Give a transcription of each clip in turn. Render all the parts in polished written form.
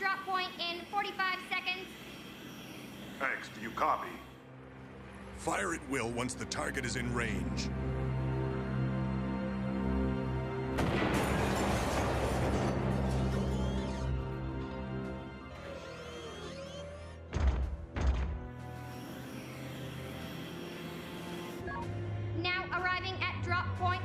drop point in 45 seconds. X, do you copy? Fire at will once the target is in range. Now arriving at drop point.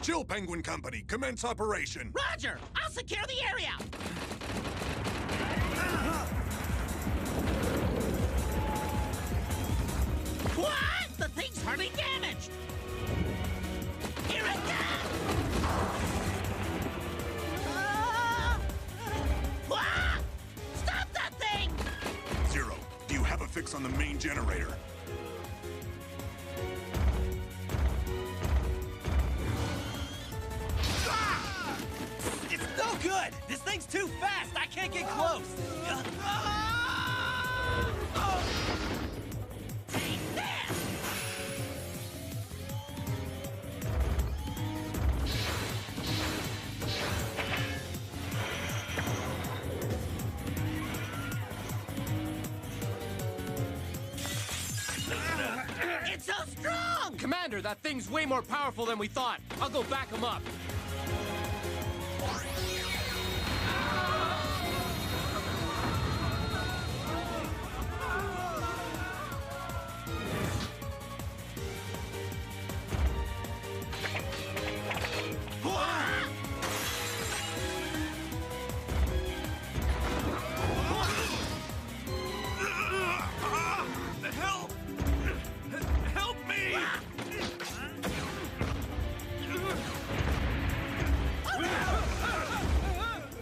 Chill Penguin Company, commence operation. Roger! I'll secure the area! What? The thing's hardly damaged! Here it comes! Ah! Stop that thing! Zero, do you have a fix on the main generator? No good! This thing's too fast! I can't get close! Take this! It's so strong! Commander, that thing's way more powerful than we thought. I'll go back him up. Help me!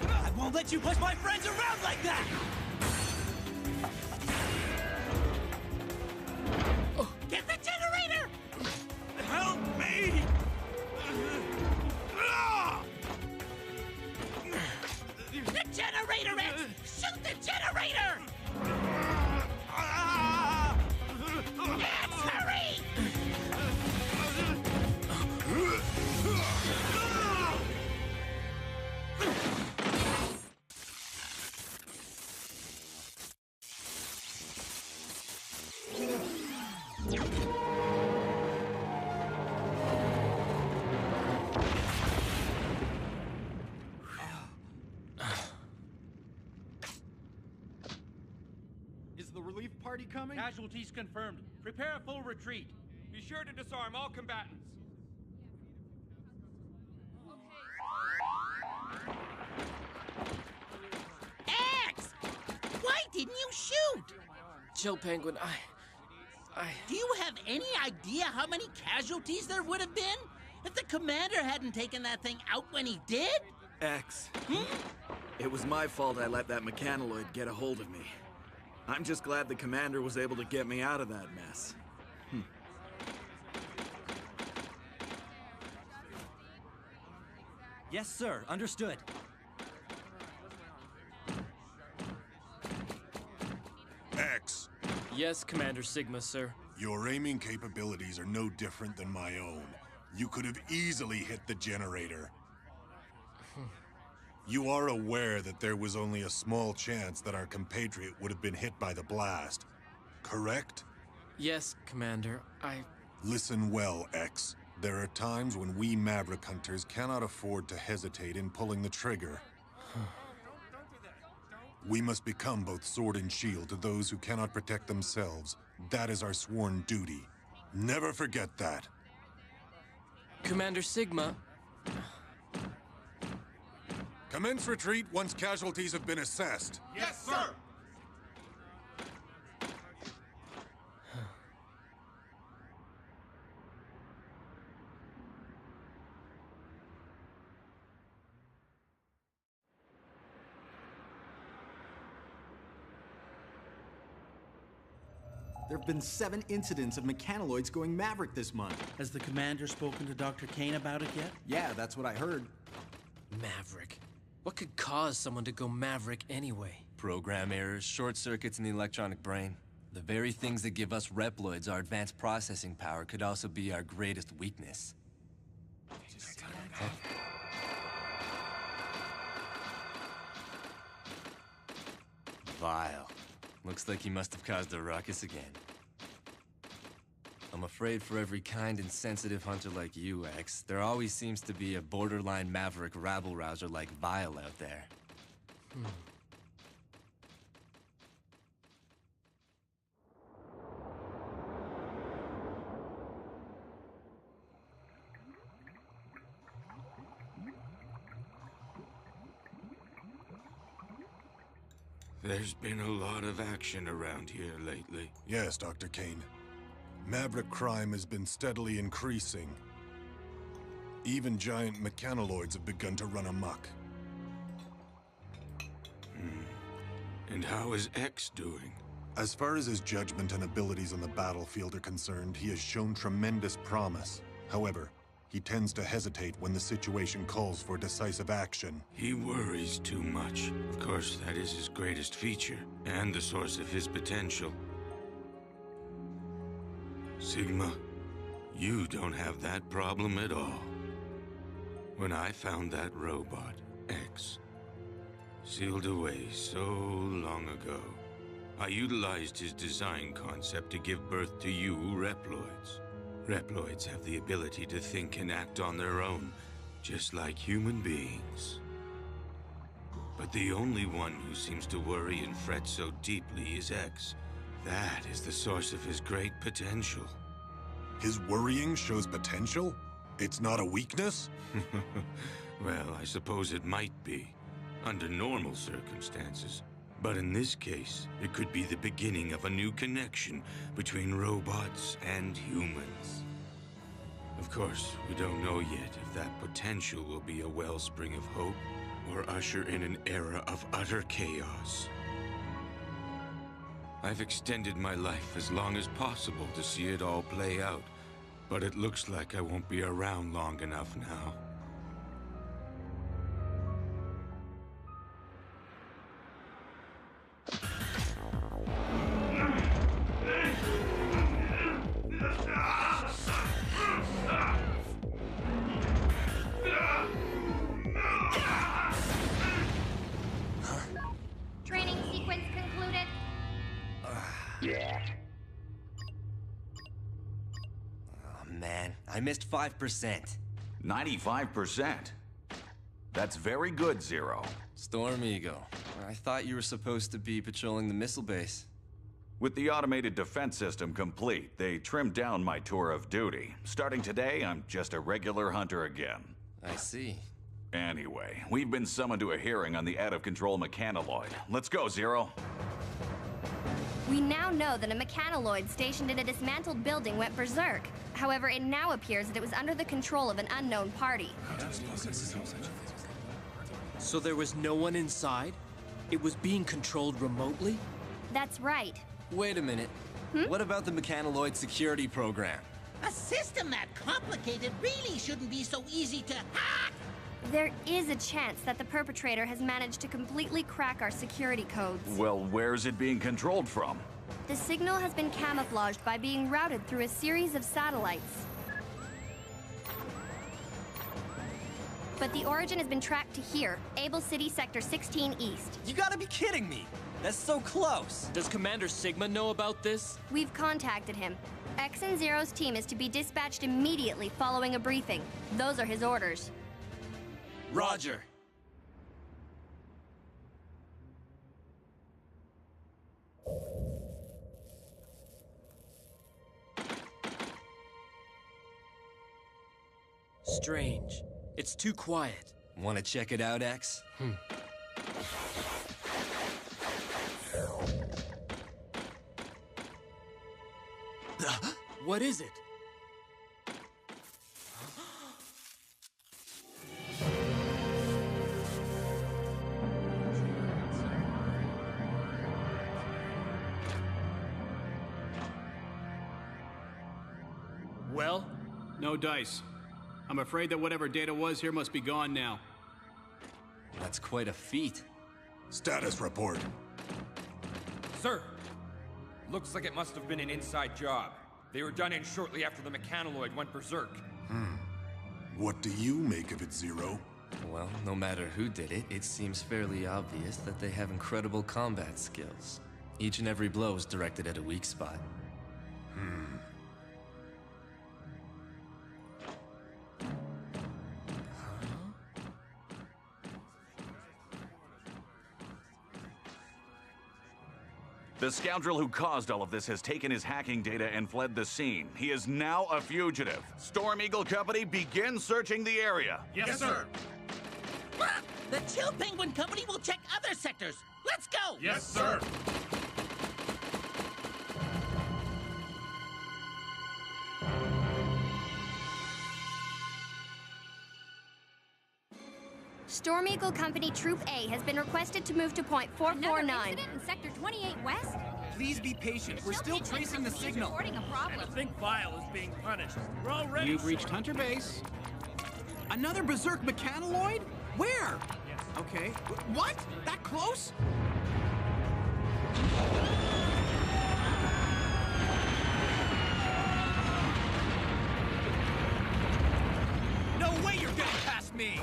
I won't let you push my friends around like that! Get the generator! Help me! The generator, X! Shoot the generator! X, hurry! Is the relief party coming? Casualties confirmed. Prepare a full retreat. Be sure to disarm all combatants. X! Why didn't you shoot? Chill, Penguin, Do you have any idea how many casualties there would have been if the commander hadn't taken that thing out when he did? X. It was my fault I let that mechanoid get a hold of me. I'm just glad the commander was able to get me out of that mess. Yes, sir. Understood. X, Yes, Commander Sigma, sir. your aiming capabilities are no different than my own. You could have easily hit the generator. You are aware that there was only a small chance that our compatriot would have been hit by the blast, correct? Yes, Commander. Listen well, X. There are times when we Maverick hunters cannot afford to hesitate in pulling the trigger. We must become both sword and shield to those who cannot protect themselves. That is our sworn duty. Never forget that. Commander Sigma. Commence retreat once casualties have been assessed. Yes, sir! There have been 7 incidents of mechanoids going Maverick this month. Has the commander spoken to Dr. Kane about it yet? Yeah, that's what I heard. Maverick. What could cause someone to go Maverick anyway? Program errors, short circuits in the electronic brain. The very things that give us Reploids our advanced processing power could also be our greatest weakness. Vile. Looks like he must have caused a ruckus again. I'm afraid for every kind and sensitive hunter like you, X, there always seems to be a borderline maverick rabble-rouser like Vile out there. There's been a lot of action around here lately. Yes, Dr. Kane. Maverick crime has been steadily increasing. Even giant mechanoids have begun to run amok. And how is X doing? As far as his judgment and abilities on the battlefield are concerned, he has shown tremendous promise. However, he tends to hesitate when the situation calls for decisive action. He worries too much. Of course, that is his greatest feature, and the source of his potential. Sigma, you don't have that problem at all. When I found that robot, X, sealed away so long ago, I utilized his design concept to give birth to you Reploids. Reploids have the ability to think and act on their own, just like human beings. But the only one who seems to worry and fret so deeply is X. That is the source of his great potential. His worrying shows potential? It's not a weakness? Well, I suppose it might be, under normal circumstances. But in this case, it could be the beginning of a new connection between robots and humans. Of course, we don't know yet if that potential will be a wellspring of hope or usher in an era of utter chaos. I've extended my life as long as possible to see it all play out, but it looks like I won't be around long enough now. Training sequence concluded. Oh man, I missed 5%. 95%? That's very good, Zero. Storm Eagle. I thought you were supposed to be patrolling the missile base. With the automated defense system complete, they trimmed down my tour of duty. Starting today, I'm just a regular hunter again. I see. Anyway, we've been summoned to a hearing on the out-of-control mechanoid. Let's go, Zero. We now know that a mechanoid stationed in a dismantled building went berserk. However, it now appears that it was under the control of an unknown party. So there was no one inside? It was being controlled remotely? That's right. Wait a minute. What about the mechanoid security program? A system that complicated really shouldn't be so easy to hack! There is a chance that the perpetrator has managed to completely crack our security codes. Well, where's it being controlled from? The signal has been camouflaged by being routed through a series of satellites. but the origin has been tracked to here, Able City Sector 16 East. You gotta be kidding me! That's so close! Does Commander Sigma know about this? We've contacted him. X and Zero's team is to be dispatched immediately following a briefing. Those are his orders. Roger. Strange. It's too quiet. Wanna check it out, X? What is it? Well? No dice. I'm afraid that whatever data was here must be gone now. That's quite a feat. Status report. Sir, looks like it must have been an inside job. They were done in shortly after the mechanoid went berserk. What do you make of it, Zero? Well, no matter who did it, it seems fairly obvious that they have incredible combat skills. Each and every blow is directed at a weak spot. The scoundrel who caused all of this has taken his hacking data and fled the scene. He is now a fugitive. Storm Eagle Company, begin searching the area. Yes, sir. The Chill Penguin Company will check other sectors. Let's go! Yes, sir. Storm Eagle Company Troop A has been requested to move to point 449. Another incident in Sector 28 West? Please be patient. We're still tracing the signal. Reporting a problem. I think Vile is being punished. We're already... You've reached Hunter Base. Another Berserk mechanoid? Where? Okay. What? That close? No way you're getting past me!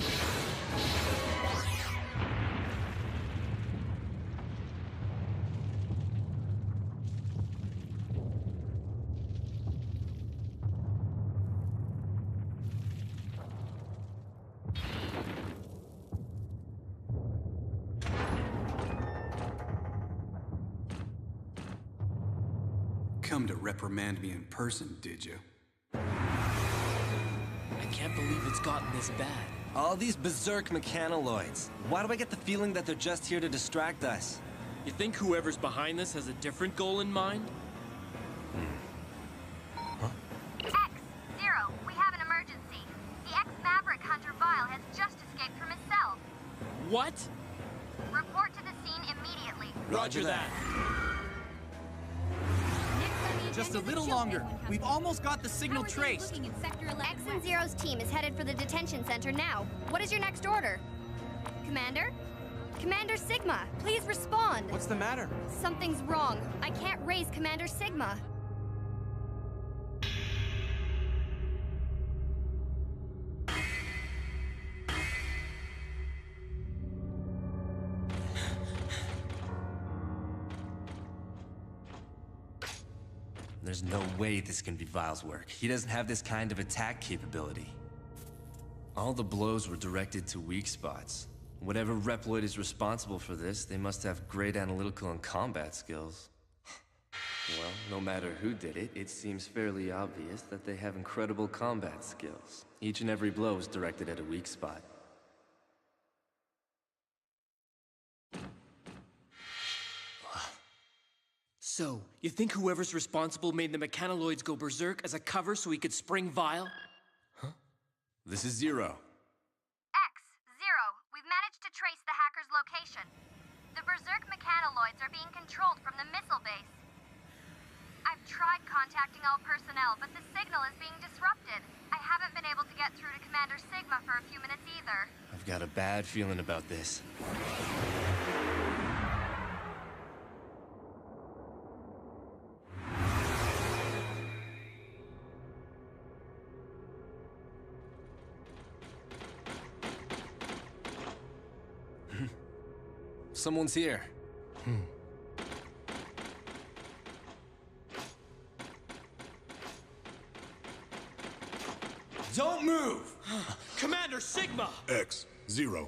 Come to reprimand me in person, did you? I can't believe it's gotten this bad. All these berserk mechanoloids. Why do I get the feeling that they're just here to distract us? You think whoever's behind this has a different goal in mind? X, Zero, we have an emergency. The ex-Maverick Hunter Vile has just escaped from his cell. What? Report to the scene immediately. Roger that. Just a little longer. We've almost got the signal traced. X and Zero's team is headed for the detention center now. What is your next order? Commander? Commander Sigma, please respond. What's the matter? Something's wrong. I can't raise Commander Sigma. There's no way this can be Vile's work. He doesn't have this kind of attack capability. All the blows were directed to weak spots. Whatever Reploid is responsible for this, they must have great analytical and combat skills. Well, no matter who did it, it seems fairly obvious that they have incredible combat skills. Each and every blow is directed at a weak spot. So, you think whoever's responsible made the mechanoloids go berserk as a cover so he could spring Vile? This is Zero. X, Zero, we've managed to trace the hacker's location. The Berserk mechanoloids are being controlled from the missile base. I've tried contacting all personnel, but the signal is being disrupted. I haven't been able to get through to Commander Sigma for a few minutes either. I've got a bad feeling about this. someone's here. Don't move! Commander Sigma! X, Zero.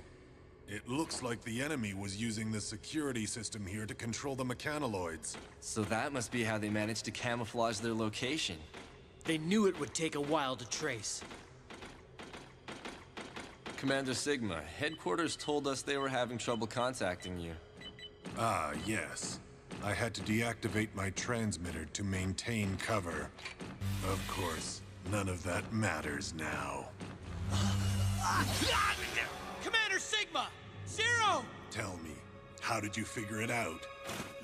It looks like the enemy was using the security system here to control the mechanoloids. So that must be how they managed to camouflage their location. They knew it would take a while to trace. Commander Sigma, headquarters told us they were having trouble contacting you. Ah, yes. I had to deactivate my transmitter to maintain cover. Of course, none of that matters now. Commander Sigma! Zero! Tell me, how did you figure it out?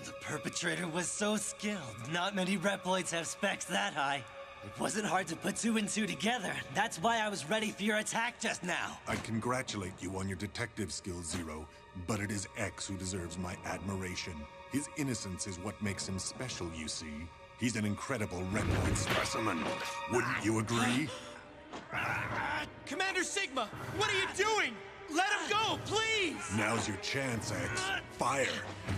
The perpetrator was so skilled. Not many Reploids have specs that high. It wasn't hard to put two and two together. That's why I was ready for your attack just now. I congratulate you on your detective skills, Zero, but it is X who deserves my admiration. His innocence is what makes him special, you see. He's an incredible Reploid specimen. Wouldn't you agree? Commander Sigma, what are you doing? Let him go, please! Now's your chance, X. Fire.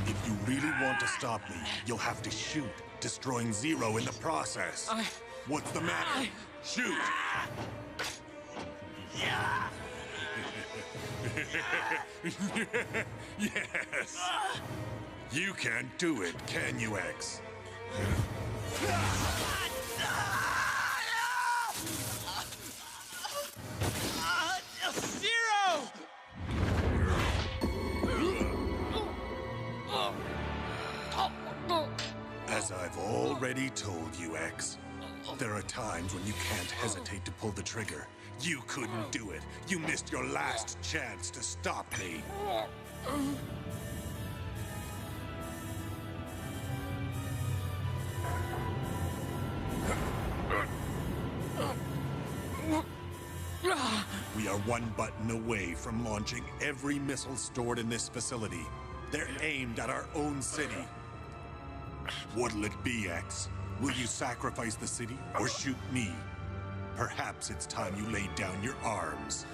If you really want to stop me, you'll have to shoot, destroying Zero in the process. What's the matter? Shoot! Yes! You can't do it, can you, X? Zero! As I've already told you, X, there are times when you can't hesitate to pull the trigger. You couldn't do it. You missed your last chance to stop me. We are one button away from launching every missile stored in this facility. They're aimed at our own city. What'll it be, X? Will you sacrifice the city or shoot me? Perhaps it's time you laid down your arms.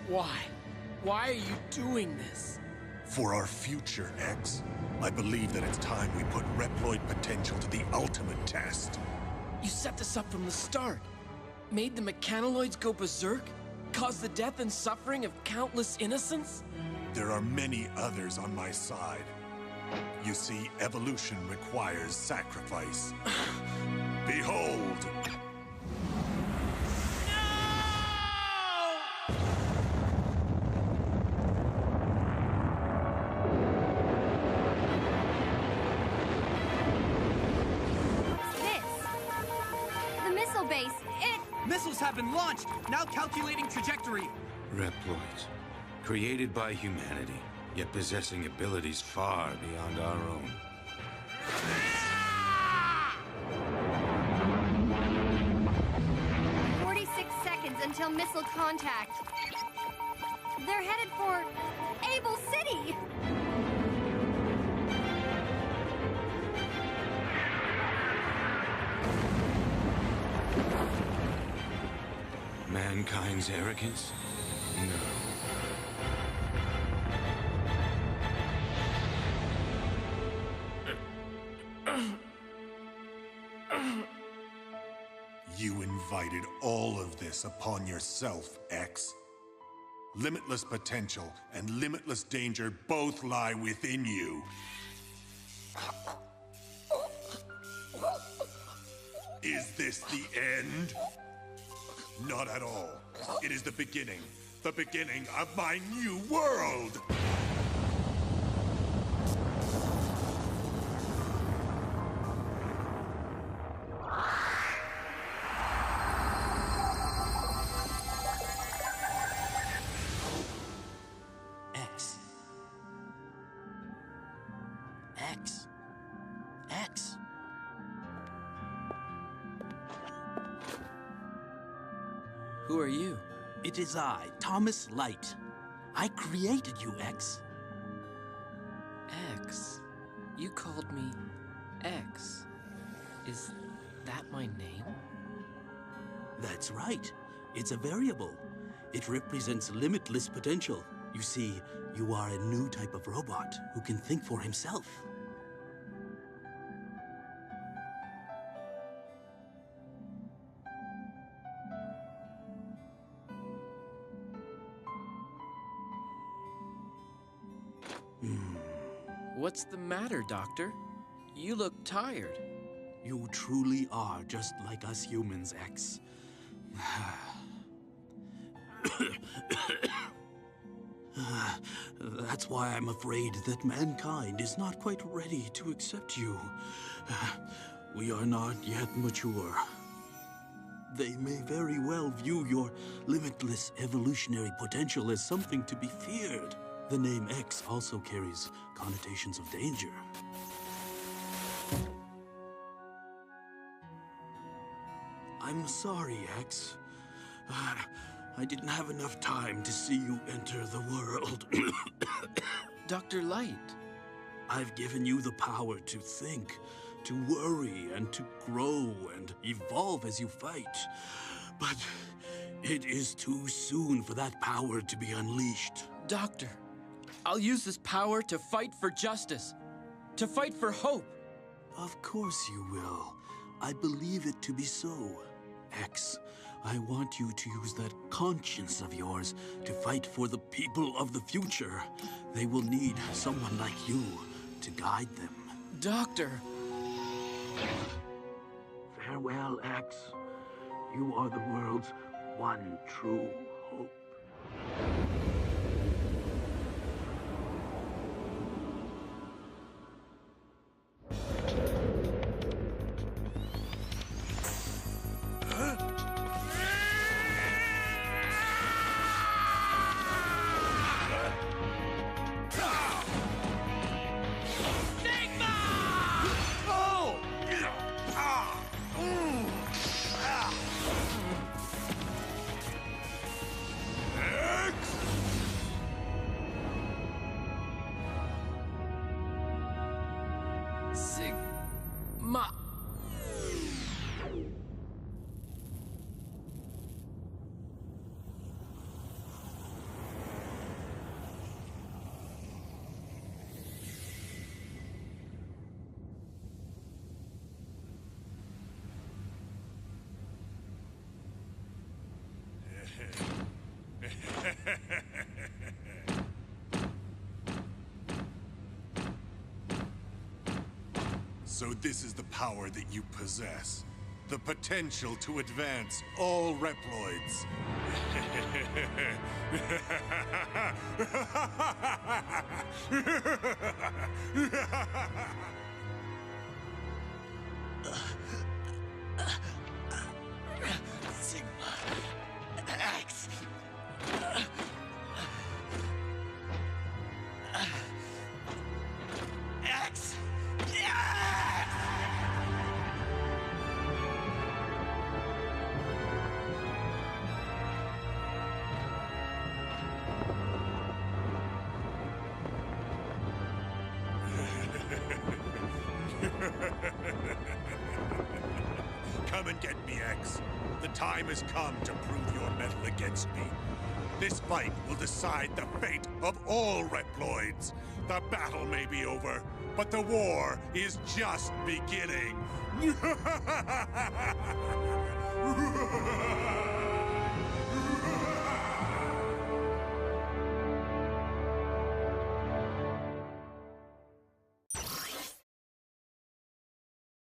Why? Why are you doing this? For our future, X. I believe that it's time we put Reploid potential to the ultimate test. You set this up from the start. Made the mechanoloids go berserk? Caused the death and suffering of countless innocents? There are many others on my side. You see, evolution requires sacrifice. Behold! Missiles have been launched! Now calculating trajectory! Reploids, created by humanity, yet possessing abilities far beyond our own. 46 seconds until missile contact. They're headed for Able City! Mankind's arrogance? No. You invited all of this upon yourself, X. Limitless potential and limitless danger both lie within you. Is this the end? Not at all. It is the beginning of my new world! X. X. X. Who are you? It is I, Thomas Light. I created you, X. X? You called me X. Is that my name? That's right. It's a variable. It represents limitless potential. You see, you are a new type of robot who can think for himself. What's the matter, Doctor? You look tired. You truly are just like us humans, X. That's why I'm afraid that mankind is not quite ready to accept you. We are not yet mature. They may very well view your limitless evolutionary potential as something to be feared. The name X also carries connotations of danger. I'm sorry, X. I didn't have enough time to see you enter the world. Dr. Light. I've given you the power to think, to worry, and to grow and evolve as you fight. But it is too soon for that power to be unleashed. Doctor, I'll use this power to fight for justice, to fight for hope. Of course you will. I believe it to be so. X, I want you to use that conscience of yours to fight for the people of the future. They will need someone like you to guide them. Doctor! Farewell, X. You are the world's one true hope. Sigma. So this is the power that you possess. The potential to advance all Reploids. Sigma. X. X. Come and get me, X. The time has come to prove your mettle against me. This fight will decide the fate of all Reploids. The battle may be over, but the war is just beginning.